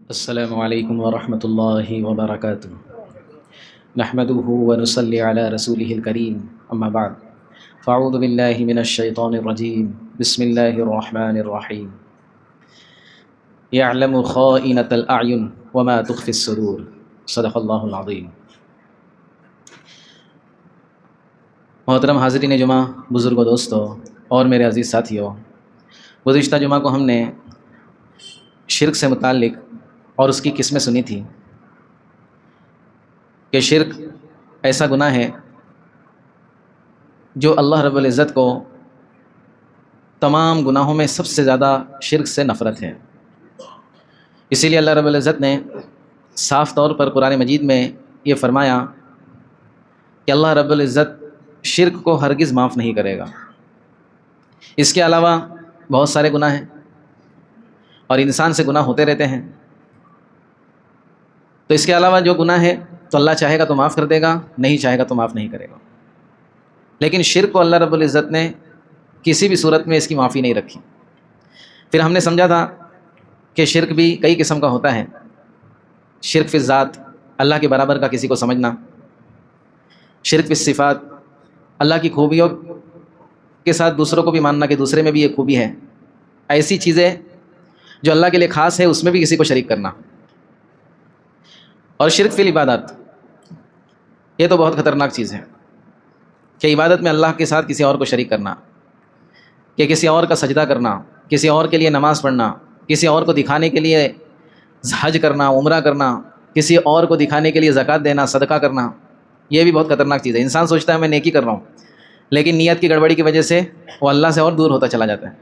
السلام علیکم ورحمۃ اللہ وبرکاتہ نحمده ونصلی علی رسوله الکریم اما بعد فاعوذ باللہ من الشیطان الرجیم بسم اللہ الرحمن الرحیم یعلم خائنۃ الاعین وما تخفی الصدور صدق اللہ العظیم۔ محترم حاضرین جمعہ، بزرگوں، دوستوں اور میرے عزیز ساتھیوں، گزشتہ جمعہ کو ہم نے شرک سے متعلق اور اس کی قسمیں سنی تھی کہ شرک ایسا گناہ ہے جو اللہ رب العزت کو تمام گناہوں میں سب سے زیادہ شرک سے نفرت ہے۔ اسی لیے اللہ رب العزت نے صاف طور پر قرآن مجید میں یہ فرمایا کہ اللہ رب العزت شرک کو ہرگز معاف نہیں کرے گا۔ اس کے علاوہ بہت سارے گناہ ہیں اور انسان سے گناہ ہوتے رہتے ہیں، تو اس کے علاوہ جو گناہ ہے تو اللہ چاہے گا تو معاف کر دے گا، نہیں چاہے گا تو معاف نہیں کرے گا۔ لیکن شرک کو اللہ رب العزت نے کسی بھی صورت میں اس کی معافی نہیں رکھی۔ پھر ہم نے سمجھا تھا کہ شرک بھی کئی قسم کا ہوتا ہے۔ شرک فی الذات، اللہ کے برابر کا کسی کو سمجھنا۔ شرک فی الصفات، اللہ کی خوبیوں کے ساتھ دوسروں کو بھی ماننا کہ دوسرے میں بھی یہ خوبی ہے۔ ایسی چیزیں جو اللہ کے لیے خاص ہے اس میں بھی کسی کو شریک کرنا۔ اور شرک فی العبادات، یہ تو بہت خطرناک چیز ہے کہ عبادت میں اللہ کے ساتھ کسی اور کو شریک کرنا، کہ کسی اور کا سجدہ کرنا، کسی اور کے لیے نماز پڑھنا، کسی اور کو دکھانے کے لیے حج کرنا، عمرہ کرنا، کسی اور کو دکھانے کے لیے زکوٰۃ دینا، صدقہ کرنا، یہ بھی بہت خطرناک چیز ہے۔ انسان سوچتا ہے میں نیکی کر رہا ہوں، لیکن نیت کی گڑبڑی کی وجہ سے وہ اللہ سے اور دور ہوتا چلا جاتا ہے۔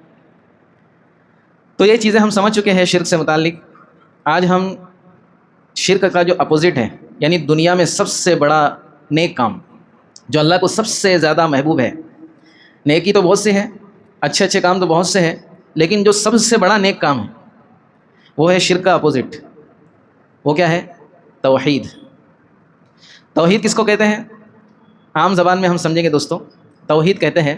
تو یہ چیزیں ہم سمجھ چکے ہیں شرک سے متعلق۔ آج ہم شرک کا جو اپوزٹ ہے، یعنی دنیا میں سب سے بڑا نیک کام جو اللہ کو سب سے زیادہ محبوب ہے۔ نیکی تو بہت سے ہیں، اچھے اچھے کام تو بہت سے ہیں، لیکن جو سب سے بڑا نیک کام ہے وہ ہے شرک کا اپوزٹ۔ وہ کیا ہے؟ توحید۔ توحید کس کو کہتے ہیں؟ عام زبان میں ہم سمجھیں گے دوستو، توحید کہتے ہیں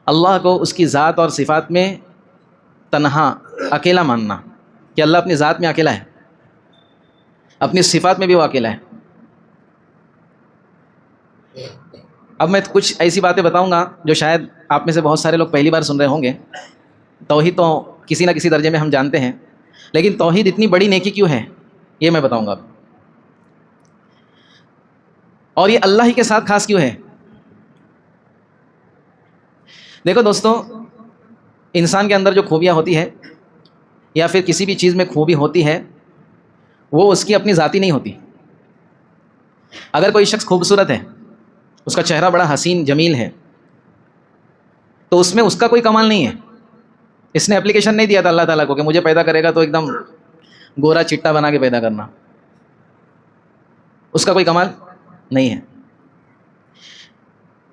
اللہ کو اس کی ذات اور صفات میں تنہا، اکیلا ماننا، کہ اللہ اپنی ذات میں اکیلا ہے، اپنی صفات میں بھی وہ اکیلا ہے۔ اب میں کچھ ایسی باتیں بتاؤں گا جو شاید آپ میں سے بہت سارے لوگ پہلی بار سن رہے ہوں گے۔ توحید تو کسی نہ کسی درجے میں ہم جانتے ہیں، لیکن توحید اتنی بڑی نیکی کیوں ہے یہ میں بتاؤں گا۔ اور یہ اللہ ہی کے ساتھ خاص کیوں ہے؟ دیکھو دوستو، انسان کے اندر جو خوبیاں ہوتی ہے یا پھر کسی بھی چیز میں خوبی ہوتی ہے وہ اس کی اپنی ذاتی نہیں ہوتی۔ اگر کوئی شخص خوبصورت ہے، اس کا چہرہ بڑا حسین جمیل ہے، تو اس میں اس کا کوئی کمال نہیں ہے۔ اس نے اپلیکیشن نہیں دیا تھا اللہ تعالیٰ کو کہ مجھے پیدا کرے گا تو ایک دم گورا چٹا بنا کے پیدا کرنا، اس کا کوئی کمال نہیں ہے۔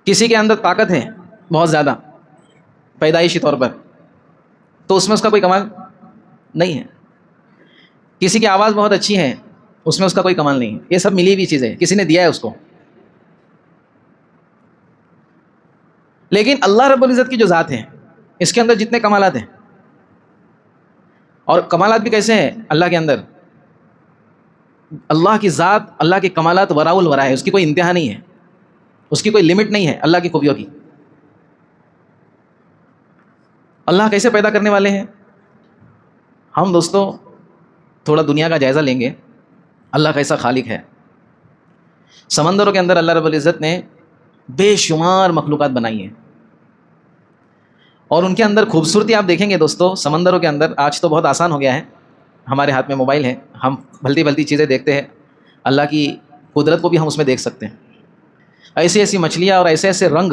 کسی کے اندر طاقت ہے بہت زیادہ پیدائشی طور پر، تو اس میں اس کا کوئی کمال نہیں ہے۔ کسی کی آواز بہت اچھی ہے، اس میں اس کا کوئی کمال نہیں ہے۔ یہ سب ملی ہوئی چیزیں، کسی نے دیا ہے اس کو۔ لیکن اللہ رب العزت کی جو ذات ہے، اس کے اندر جتنے کمالات ہیں، اور کمالات بھی کیسے ہیں اللہ کے اندر، اللہ کی ذات، اللہ کے کمالات وراء الورا ہے، اس کی کوئی انتہا نہیں ہے، اس کی کوئی لمٹ نہیں ہے اللہ کی خوبیوں کی۔ اللہ کیسے پیدا کرنے والے ہیں؟ ہم دوستو تھوڑا دنیا کا جائزہ لیں گے، اللہ کیسا خالق ہے۔ سمندروں کے اندر اللہ رب العزت نے بے شمار مخلوقات بنائی ہیں، اور ان کے اندر خوبصورتی آپ دیکھیں گے دوستو۔ سمندروں کے اندر آج تو بہت آسان ہو گیا ہے، ہمارے ہاتھ میں موبائل ہے، ہم بھلتی بھلتی چیزیں دیکھتے ہیں، اللہ کی قدرت کو بھی ہم اس میں دیکھ سکتے ہیں۔ ایسی ایسی مچھلیاں اور ایسے ایسے رنگ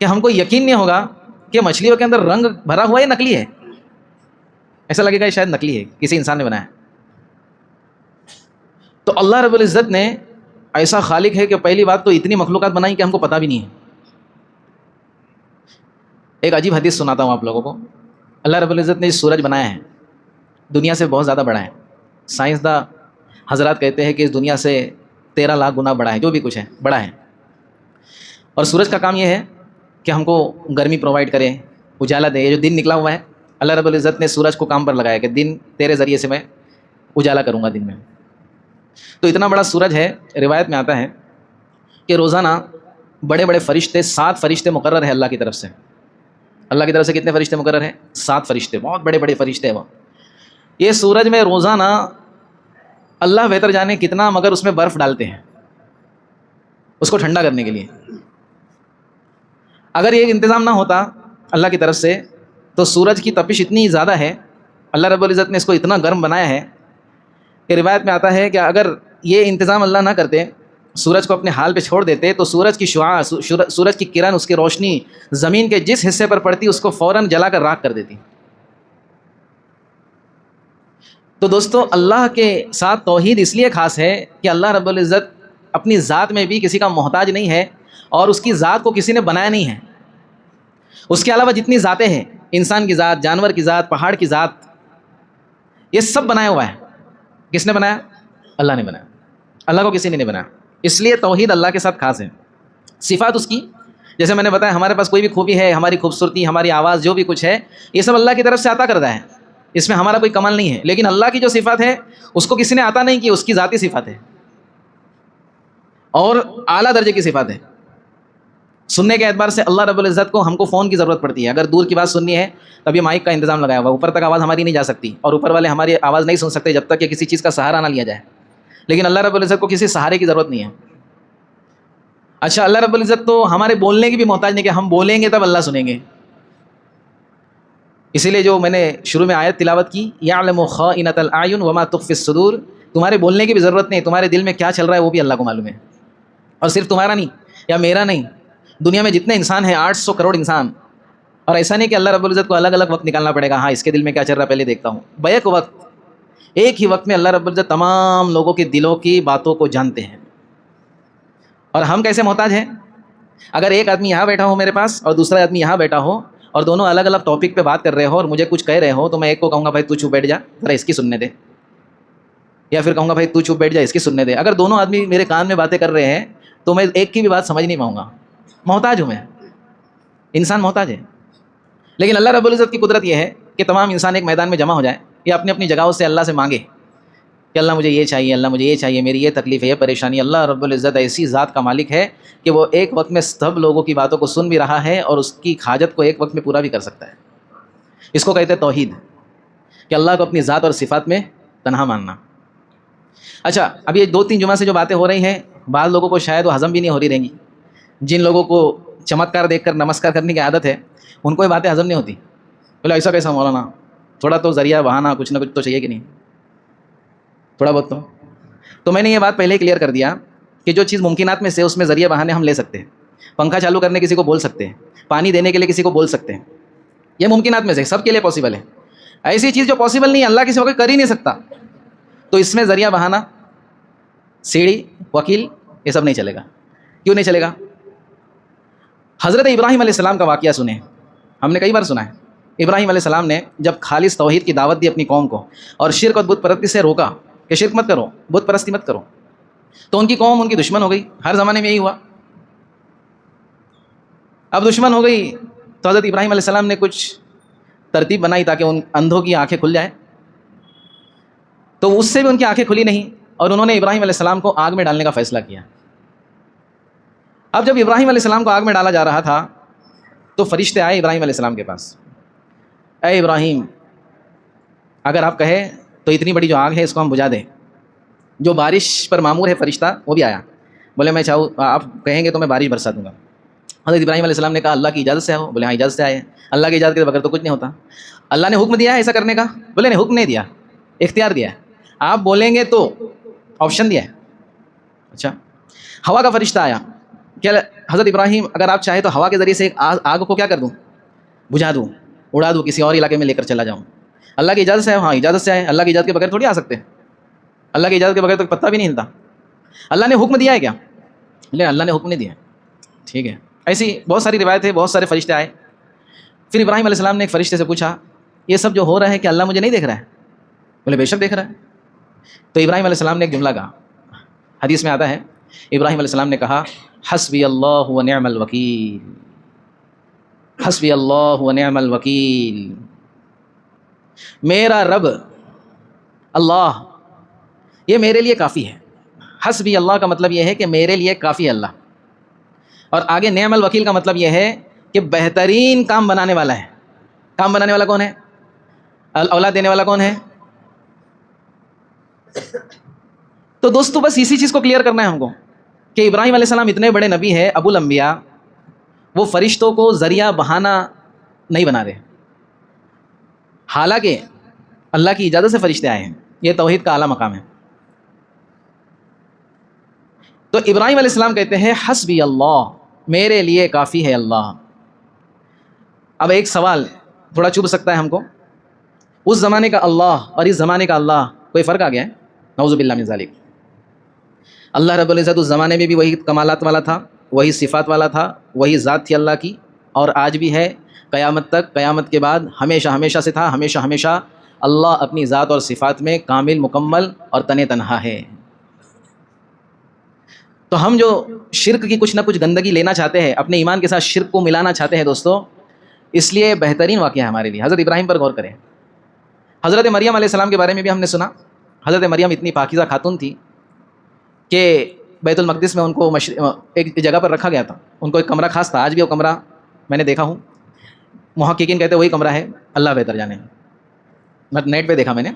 کہ ہم کو یقین نہیں ہوگا کہ مچھلیوں کے اندر رنگ بھرا ہوا ہے، نقلی ہے۔ ایسا لگے گا یہ شاید نقلی ہے، کسی انسان نے بنایا ہے۔ تو اللہ رب العزت نے ایسا خالق ہے کہ پہلی بات تو اتنی مخلوقات بنائی کہ ہم کو پتہ بھی نہیں ہے۔ ایک عجیب حدیث سناتا ہوں آپ لوگوں کو۔ اللہ رب العزت نے سورج بنایا ہے، دنیا سے بہت زیادہ بڑا ہے۔ سائنسداں حضرات کہتے ہیں کہ اس دنیا سے 13 لاکھ گنا بڑا ہے، جو بھی کچھ ہے بڑا ہے۔ اور سورج کا کام یہ ہے کہ ہم کو گرمی پرووائڈ کرے، اجالا دے۔ یہ جو دن نکلا ہوا ہے، اللہ رب العزت نے سورج کو کام پر لگایا کہ دن تیرے ذریعے سے میں اجالا کروں گا دن میں. تو اتنا بڑا سورج ہے. روایت میں آتا ہے کہ روزانہ بڑے بڑے فرشتے 7 فرشتے مقرر ہیں اللہ کی طرف سے. اللہ کی طرف سے کتنے فرشتے مقرر ہیں؟ 7 فرشتے. بہت بڑے بڑے فرشتے ہیں وہ. یہ سورج میں روزانہ اللہ بہتر جانے کتنا مگر اس میں برف ڈالتے ہیں اس کو ٹھنڈا کرنے کے لیے. اگر یہ انتظام نہ ہوتا اللہ کی طرف سے تو سورج کی تپش اتنی زیادہ ہے, اللہ رب العزت نے اس کو اتنا گرم بنایا ہے کہ روایت میں آتا ہے کہ اگر یہ انتظام اللہ نہ کرتے, سورج کو اپنے حال پہ چھوڑ دیتے, تو سورج کی شعاع, سورج کی کرن, اس کی روشنی زمین کے جس حصے پر پڑتی اس کو فوراً جلا کر راکھ کر دیتی. تو دوستو اللہ کے ساتھ توحید اس لیے خاص ہے کہ اللہ رب العزت اپنی ذات میں بھی کسی کا محتاج نہیں ہے اور اس کی ذات کو کسی نے بنایا نہیں ہے. اس کے علاوہ جتنی ذاتیں ہیں, انسان کی ذات, جانور کی ذات, پہاڑ کی ذات, یہ سب بنایا ہوا ہے. کس نے بنایا؟ اللہ نے بنایا. اللہ کو کسی نے نہیں بنایا. اس لیے توحید اللہ کے ساتھ خاص ہے. صفات اس کی, جیسے میں نے بتایا, ہمارے پاس کوئی بھی خوبی ہے, ہماری خوبصورتی, ہماری آواز, جو بھی کچھ ہے, یہ سب اللہ کی طرف سے عطا کردہ ہے. اس میں ہمارا کوئی کمال نہیں ہے. لیکن اللہ کی جو صفات ہے اس کو کسی نے عطا نہیں کی, اس کی ذاتی صفات ہے اور اعلیٰ درجے کی صفات ہے. سننے کے اعتبار سے اللہ رب العزت کو ہم کو فون کی ضرورت پڑتی ہے. اگر دور کی بات سننی ہے تب یہ مائک کا انتظام لگایا ہوا, اوپر تک آواز ہماری نہیں جا سکتی اور اوپر والے ہماری آواز نہیں سن سکتے جب تک کہ کسی چیز کا سہارا نہ لیا جائے. لیکن اللہ رب العزت کو کسی سہارے کی ضرورت نہیں ہے. اچھا, اللہ رب العزت تو ہمارے بولنے کی بھی محتاج نہیں کہ ہم بولیں گے تب اللہ سنیں گے. اسی لیے جو میں نے شروع میں آیت تلاوت کی, یعلم خائنۃ الاعین وما تخفی الصدور, تمہارے بولنے کی بھی ضرورت نہیں, تمہارے دل میں کیا چل رہا ہے وہ بھی اللہ کو معلوم ہے. اور صرف تمہارا نہیں یا میرا نہیں, دنیا میں جتنے انسان ہیں 800 کروڑ انسان, اور ایسا نہیں کہ اللہ رب العزت کو الگ الگ وقت نکالنا پڑے گا, ہاں اس کے دل میں کیا چل رہا ہے پہلے دیکھتا ہوں. بیک وقت, ایک ہی وقت میں اللہ رب العزت تمام لوگوں کے دلوں کی باتوں کو جانتے ہیں. اور ہم کیسے محتاج ہیں؟ اگر ایک آدمی یہاں بیٹھا ہو میرے پاس اور دوسرا آدمی یہاں بیٹھا ہو اور دونوں الگ الگ ٹاپک پہ بات کر رہے ہو اور مجھے کچھ کہہ رہے ہو, تو میں ایک کو کہوں گا بھائی تو چپ بیٹھ جا ذرا اس کی سننے دے, یا پھر کہوں گا بھائی تو چپ بیٹھ جا اس کی سننے دے. اگر دونوں آدمی میرے کان میں باتیں کر رہے ہیں تو میں ایک کی بھی بات سمجھ نہیں پاؤں گا. محتاج ہوں میں, انسان محتاج ہے. لیکن اللہ رب العزت کی قدرت یہ ہے کہ تمام انسان ایک میدان میں جمع ہو جائے یا اپنی اپنی جگہوں سے اللہ سے مانگے کہ اللہ مجھے یہ چاہیے, اللہ مجھے یہ چاہیے, میری یہ تکلیف ہے, یہ پریشانی. اللہ رب العزت ایسی ذات کا مالک ہے کہ وہ ایک وقت میں سب لوگوں کی باتوں کو سن بھی رہا ہے اور اس کی حاجت کو ایک وقت میں پورا بھی کر سکتا ہے. اس کو کہتے ہیں توحید, کہ اللہ کو اپنی ذات اور صفات میں تنہا ماننا. اچھا, اب یہ 2-3 جمعہ سے جو باتیں ہو رہی ہیں, بعض لوگوں کو شاید وہ ہضم بھی نہیں ہو رہی رہیں گی. جن لوگوں کو چمتکار دیکھ کر نمسکار کرنے کی عادت ہے ان کو یہ باتیں ہضم نہیں ہوتی. بولے ایسا کیسا مولانا, تھوڑا تو ذریعہ بہانا کچھ نہ کچھ تو چاہیے کہ نہیں, تھوڑا بہت تو میں نے یہ بات پہلے ہی کلیئر کر دیا کہ جو چیز ممکنات میں سے اس میں ذریعہ بہانے ہم لے سکتے ہیں. پنکھا چالو کرنے کسی کو بول سکتے ہیں, پانی دینے کے لیے کسی کو بول سکتے ہیں, یہ ممکنات میں سے سب کے لیے پاسبل ہے. ایسی چیز جو پاسبل نہیں ہے, اللہ کسی وقت کر ہی نہیں سکتا, تو اس میں ذریعہ بہانا, سیڑھی, وکیل, یہ سب نہیں چلے گا. کیوں نہیں چلے گا؟ حضرت ابراہیم علیہ السلام کا واقعہ سنیں, ہم نے کئی بار سنا ہے. ابراہیم علیہ السلام نے جب خالص توحید کی دعوت دی اپنی قوم کو اور شرک اور بت پرستی سے روکا کہ شرک مت کرو, بت پرستی مت کرو, تو ان کی قوم ان کی دشمن ہو گئی. ہر زمانے میں یہی ہوا. اب دشمن ہو گئی تو حضرت ابراہیم علیہ السلام نے کچھ ترتیب بنائی تاکہ ان اندھوں کی آنکھیں کھل جائیں. تو اس سے بھی ان کی آنکھیں کھلی نہیں اور انہوں نے ابراہیم علیہ السلام کو آگ میں ڈالنے کا فیصلہ کیا. اب جب ابراہیم علیہ السلام کو آگ میں ڈالا جا رہا تھا تو فرشتے آئے ابراہیم علیہ السلام کے پاس, اے ابراہیم, اگر آپ کہیں تو اتنی بڑی جو آگ ہے اس کو ہم بجھا دیں. جو بارش پر مامور ہے فرشتہ وہ بھی آیا, بولے میں چاہوں آپ کہیں گے تو میں بارش برسا دوں گا. حضرت ابراہیم علیہ السلام نے کہا اللہ کی اجازت سے آؤ. بولے ہاں اجازت سے آئے. اللہ کی اجازت کے بغیر تو کچھ نہیں ہوتا. اللہ نے حکم دیا ہے ایسا کرنے کا؟ بولے نہیں, حکم نہیں دیا, اختیار دیا ہے. آپ بولیں گے تو آپشن دیا ہے. اچھا, ہوا کا فرشتہ آیا کہ حضرت ابراہیم اگر آپ چاہیں تو ہوا کے ذریعے سے ایک آگ کو کیا کر دوں, بجھا دوں, اڑا دوں, کسی اور علاقے میں لے کر چلا جاؤں. اللہ کی اجازت سے آئے؟ ہاں اجازت سے آئے. اللہ کی اجازت کے بغیر تھوڑی آ سکتے, اللہ کی اجازت کے بغیر تو پتہ بھی نہیں ہلتا. اللہ نے حکم دیا ہے کیا؟ نہیں, اللہ نے حکم نہیں دیا. ٹھیک ہے, ایسی بہت ساری روایت ہے, بہت سارے فرشتے آئے. پھر ابراہیم علیہ السلام نے ایک فرشتے سے پوچھا یہ سب جو ہو رہا ہے کہ اللہ مجھے نہیں دیکھ رہا ہے؟ بولے بے شک دیکھ رہا ہے. تو ابراہیم علیہ السلام نے ایک جملہ کہا, حدیث میں آتا ہے, ابراہیم علیہ السلام نے کہا حسبی اللہ و نعم الوکیل, حسبی اللہ و نعم الوکیل, میرا رب اللہ یہ میرے لیے کافی ہے. حسبی اللہ کا مطلب یہ ہے کہ میرے لیے کافی ہے اللہ. اور آگے نعم الوکیل کا مطلب یہ ہے کہ بہترین کام بنانے والا ہے. کام بنانے والا کون ہے؟ اولاد دینے والا کون ہے؟ تو دوستو بس اسی چیز کو کلیئر کرنا ہے ہم کو کہ ابراہیم علیہ السلام اتنے بڑے نبی ہے، ابو الانبیاء، وہ فرشتوں کو ذریعہ بہانہ نہیں بنا رہے، حالانکہ اللہ کی اجازت سے فرشتے آئے ہیں. یہ توحید کا اعلیٰ مقام ہے. تو ابراہیم علیہ السلام کہتے ہیں حسبی اللہ، میرے لیے کافی ہے اللہ. اب ایک سوال تھوڑا چبھ سکتا ہے ہم کو، اس زمانے کا اللہ اور اس زمانے کا اللہ کوئی فرق آ گیا ہے؟ نعوذ باللہ من ذالک. اللہ رب العزت اس زمانے میں بھی وہی کمالات والا تھا، وہی صفات والا تھا، وہی ذات تھی اللہ کی، اور آج بھی ہے، قیامت تک، قیامت کے بعد ہمیشہ ہمیشہ سے تھا، ہمیشہ ہمیشہ اللہ اپنی ذات اور صفات میں کامل، مکمل اور تنہا ہے. تو ہم جو شرک کی کچھ نہ کچھ گندگی لینا چاہتے ہیں، اپنے ایمان کے ساتھ شرک کو ملانا چاہتے ہیں دوستو، اس لیے بہترین واقعہ ہے ہمارے لیے. حضرت ابراہیم پر غور کریں. حضرت مریم علیہ السلام کے بارے میں بھی ہم نے سنا. حضرت مریم اتنی پاکیزہ خاتون تھی کہ بیت المقدس میں ان کو ایک جگہ پر رکھا گیا تھا. ان کو ایک کمرہ خاص تھا، آج بھی وہ کمرہ میں نے دیکھا ہوں. محققین کہتے ہیں وہی کمرہ ہے، اللہ بہتر جانے، نیٹ پہ دیکھا میں نے.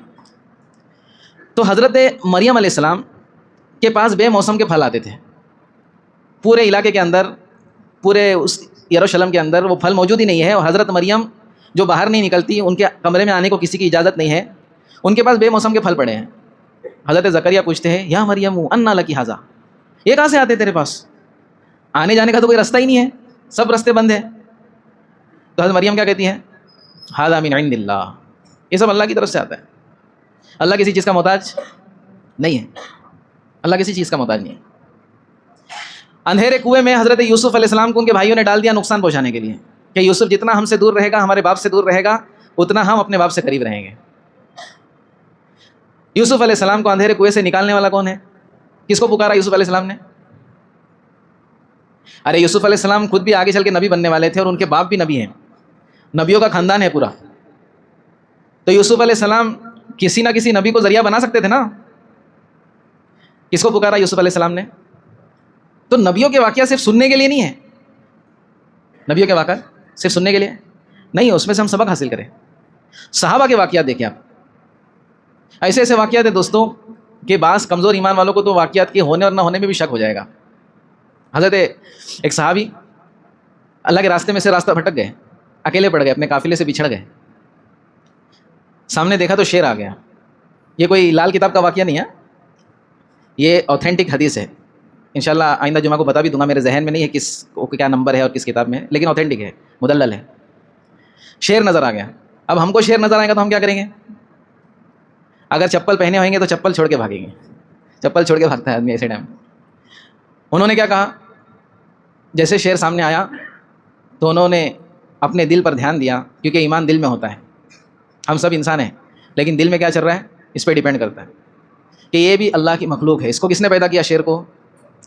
تو حضرت مریم علیہ السلام کے پاس بے موسم کے پھل آتے تھے. پورے علاقے کے اندر، پورے اس یروشلم کے اندر وہ پھل موجود ہی نہیں ہے، اور حضرت مریم جو باہر نہیں نکلتی، ان کے کمرے میں آنے کو کسی کی اجازت نہیں ہے، ان کے پاس بے موسم کے پھل پڑے ہیں. حضرت زکریا پوچھتے ہیں یا مریم انا لکی ھذا، یہ کہاں سے آتے تیرے پاس؟ آنے جانے کا تو کوئی رستہ ہی نہیں ہے، سب رستے بند ہیں. تو حضرت مریم کیا کہتی ہیں؟ ھذا من عند اللہ، یہ سب اللہ کی طرف سے آتا ہے. اللہ کسی چیز کا محتاج نہیں ہے، اللہ کسی چیز کا محتاج نہیں ہے. اندھیرے کنویں میں حضرت یوسف علیہ السلام کو ان کے بھائیوں نے ڈال دیا نقصان پہنچانے کے لیے کہ یوسف جتنا ہم سے دور رہے گا، ہمارے باپ سے دور رہے گا، اتنا ہم اپنے باپ سے قریب رہیں گے. یوسف علیہ السلام کو اندھیرے کنویں سے نکالنے والا کون ہے؟ کس کو پکارا یوسف علیہ السلام نے؟ ارے یوسف علیہ السلام خود بھی آگے چل کے نبی بننے والے تھے، اور ان کے باپ بھی نبی ہیں، نبیوں کا خاندان ہے پورا. تو یوسف علیہ السلام کسی نہ کسی نبی کو ذریعہ بنا سکتے تھے نا. کس کو پکارا یوسف علیہ السلام نے؟ تو نبیوں کے واقعہ صرف سننے کے لیے نہیں ہے، نبیوں کے واقعہ صرف سننے کے لیے نہیں، اس میں سے ہم سبق حاصل کریں. صحابہ کے واقعات دیکھیں آپ، ایسے ایسے واقعات ہیں دوستوں کہ بعض کمزور ایمان والوں کو تو واقعات کے ہونے اور نہ ہونے میں بھی شک ہو جائے گا. حضرت ایک صحابی اللہ کے راستے میں سے راستہ بھٹک گئے، اکیلے پڑ گئے، اپنے قافلے سے بچھڑ گئے. سامنے دیکھا تو شیر آ گیا. یہ کوئی لال کتاب کا واقعہ نہیں ہے، یہ اوتھینٹک حدیث ہے. انشاءاللہ آئندہ جمعہ کو بتا بھی دوں گا، میرے ذہن میں نہیں ہے کس کو کیا نمبر ہے اور کس کتاب میں ہے، لیکن اوتھینٹک ہے، مدلل ہے. شیر نظر آ گیا. اب ہم کو شیر نظر آئے گا تو ہم کیا کریں گے؟ اگر چپل پہنے ہوئیں گے تو چپل چھوڑ کے بھاگیں گے. چپل چھوڑ کے بھاگتا ہے آدمی ایسے ٹائم. انہوں نے کیا کہا؟ جیسے شیر سامنے آیا تو انہوں نے اپنے دل پر دھیان دیا، کیونکہ ایمان دل میں ہوتا ہے. ہم سب انسان ہیں، لیکن دل میں کیا چل رہا ہے اس پہ ڈیپینڈ کرتا ہے کہ یہ بھی اللہ کی مخلوق ہے. اس کو کس نے پیدا کیا؟ شیر کو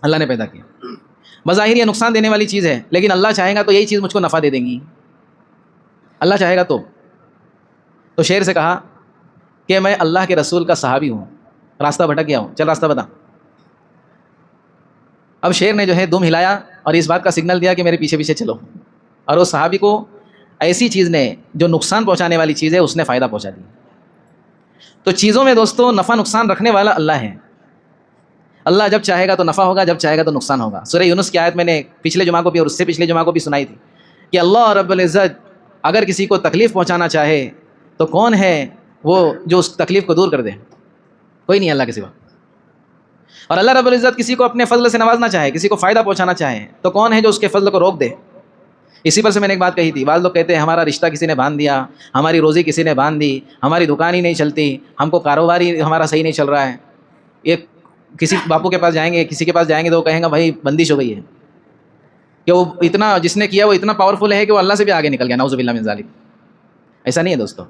اللہ نے پیدا کیا. بظاہر یہ نقصان دینے والی چیز ہے، لیکن اللہ چاہے گا تو یہی چیز مجھ کو نفع دے دیں گی، اللہ چاہے گا تو. تو شیر سے کہا کہ میں اللہ کے رسول کا صحابی ہوں، راستہ بھٹک گیا ہوں، چل راستہ بتا. اب شیر نے جو ہے دم ہلایا اور اس بات کا سگنل دیا کہ میرے پیچھے پیچھے چلو، اور اس صحابی کو ایسی چیز نے جو نقصان پہنچانے والی چیز ہے اس نے فائدہ پہنچا دی. تو چیزوں میں دوستوں نفع نقصان رکھنے والا اللہ ہے. اللہ جب چاہے گا تو نفع ہوگا، جب چاہے گا تو نقصان ہوگا. سورہ یونس کی آیت میں نے پچھلے جمعہ کو بھی اور اس سے پچھلے جمعہ کو بھی سنائی تھی کہ اللہ رب العزت اگر کسی کو تکلیف پہنچانا چاہے تو کون ہے وہ جو اس تکلیف کو دور کر دے؟ کوئی نہیں اللہ کے سوا. اور اللہ رب العزت کسی کو اپنے فضل سے نوازنا چاہے، کسی کو فائدہ پہنچانا چاہے تو کون ہے جو اس کے فضل کو روک دے؟ اسی پر سے میں نے ایک بات کہی تھی، بعض لوگ کہتے ہیں ہمارا رشتہ کسی نے باندھ دیا، ہماری روزی کسی نے باندھ دی، ہماری دکان ہی نہیں چلتی، ہم کو کاروبار ہی ہمارا صحیح نہیں چل رہا ہے. یہ کسی باپو کے پاس جائیں گے، کسی کے پاس جائیں گے تو وہ کہیں گا بھائی بندش ہو گئی ہے، کہ وہ اتنا جس نے کیا وہ اتنا پاورفل ہے کہ وہ اللہ سے بھی آگے نکل گیا، نعوذ باللہ من ذالک. ایسا نہیں ہے دوستو.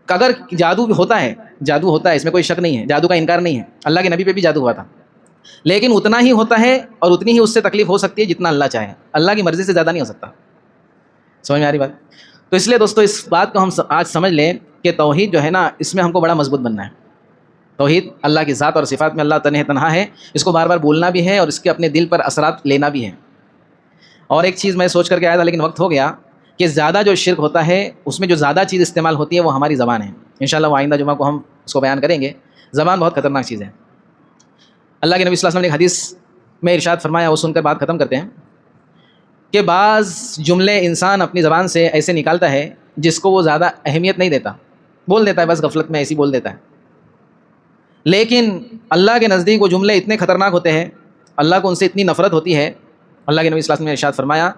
اگر جادو ہوتا ہے، جادو ہوتا ہے، اس میں کوئی شک نہیں ہے، جادو کا انکار نہیں ہے. اللہ کے نبی پہ بھی جادو ہوا تھا، لیکن اتنا ہی ہوتا ہے اور اتنی ہی اس سے تکلیف ہو سکتی ہے جتنا اللہ چاہے. اللہ کی مرضی سے زیادہ نہیں ہو سکتا. سمجھ میں آ رہی بات؟ تو اس لیے دوستو اس بات کو ہم آج سمجھ لیں کہ توحید جو ہے نا، اس میں ہم کو بڑا مضبوط بننا ہے. توحید اللہ کی ذات اور صفات میں اللہ تنہا ہے، اس کو بار بار بولنا بھی ہے اور اس کے اپنے دل پر اثرات لینا بھی ہے۔ اور ایک چیز میں سوچ کر کے آیا تھا لیکن وقت ہو گیا کہ زیادہ جو شرک ہوتا ہے اس میں جو زیادہ چیز استعمال ہوتی ہے وہ ہماری زبان ہے۔ انشاءاللہ وہ آئندہ جمعہ کو ہم اس کو بیان کریں گے۔ زبان بہت خطرناک چیز ہے۔ اللہ کے نبی صلی اللہ علیہ وسلم نے ایک حدیث میں ارشاد فرمایا، وہ سن کر بات ختم کرتے ہیں، کہ بعض جملے انسان اپنی زبان سے ایسے نکالتا ہے جس کو وہ زیادہ اہمیت نہیں دیتا، بول دیتا ہے، بس غفلت میں ایسی بول دیتا ہے، لیکن اللہ کے نزدیک وہ جملے اتنے خطرناک ہوتے ہیں، اللہ کو ان سے اتنی نفرت ہوتی ہے۔ اللہ کے نبی صلی اللہ علیہ وسلم نے ارشاد فرمایا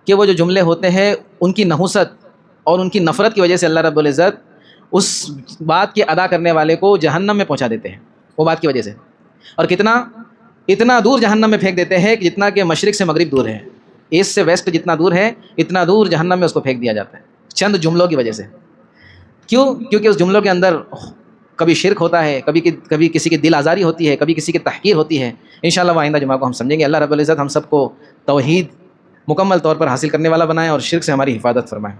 کہ وہ جو جملے ہوتے ہیں ان کی نحوست اور ان کی نفرت کی وجہ سے اللہ رب العزت اس بات کے ادا کرنے والے کو جہنم میں پہنچا دیتے ہیں، وہ بات کی وجہ سے، اور اتنا دور جہنم میں پھینک دیتے ہیں کہ جتنا کہ مشرق سے مغرب دور ہے، ایسٹ سے ویسٹ جتنا دور ہے اتنا دور جہنم میں اس کو پھینک دیا جاتا ہے چند جملوں کی وجہ سے۔ کیوں؟ کیونکہ اس جملوں کے اندر کبھی شرک ہوتا ہے، کبھی کسی کی دل آزاری ہوتی ہے، کبھی کسی کی تحقیر ہوتی ہے۔ انشاءاللہ وہ آئندہ جمعہ کو ہم سمجھیں گے۔ اللہ رب العزت ہم سب کو توحید مکمل طور پر حاصل کرنے والا بنائے اور شرک سے ہماری حفاظت فرمائے۔